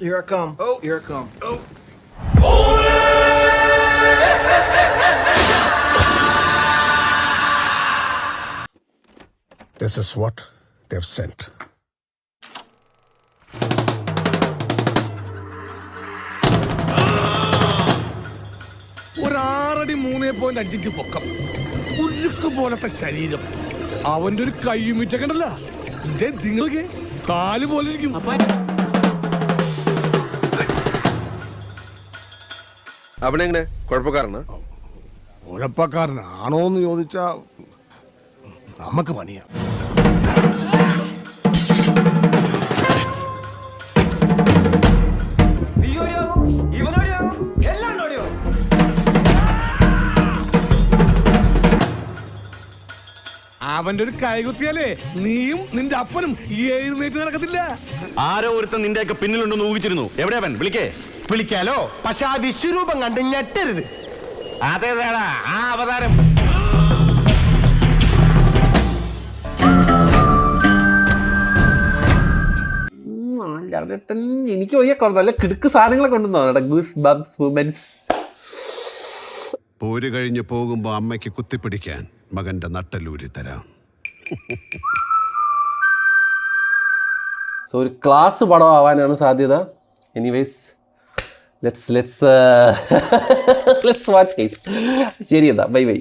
Here I come. Oh, here I come. Oh. This is what they've sent. ഒരാറടി 3.5 പൊക്കം, ഉരുക്ക് പോലത്തെ ശരീരം, അവന്റെ ഒരു കൈമിറ്റ കണ്ടല്ല, നിങ്ങൾക്ക് കാല് പോലെ ഇരിക്കും. അവനെങ്ങനെ കുഴപ്പക്കാരനാ? കുഴപ്പക്കാരനാണോ എന്ന് ചോദിച്ചാ നമുക്ക് പണിയാ. അവന്റെ ഒരു കൈകുത്തിയാലേ നീയും നിന്റെ അപ്പനും എഴുന്നേറ്റ് നടക്കത്തില്ല. ആരോ ഒരുത്തൻ നിന്റെയൊക്കെ പിന്നിലുണ്ടെന്ന് ഊഹിച്ചിരുന്നു. എവിടെയാവൻ? വിളിക്കാലോ, പക്ഷെ ആ വിശ്വരൂപം കണ്ട് ഞെട്ടരുത്. അതേതാടാ ആ അവതാരം? എനിക്ക് വയ്യ, നല്ല കിടുക്ക് സാധനങ്ങളൊക്കെ കൊണ്ടുവന്നോ ഗൂസ് ബംസ് മൂമെന്റ്സ്. പോര് കഴിഞ്ഞ് പോകുമ്പോ അമ്മയ്ക്ക് കുത്തിപ്പിടിക്കാൻ മകന്റെ നട്ടലൂരി തരാം. സോ ഒരു ക്ലാസ് പടം ആവാനാണ് സാധ്യത. Anyways let's watch guys. ശരി എന്നാ, ബൈ ബൈ.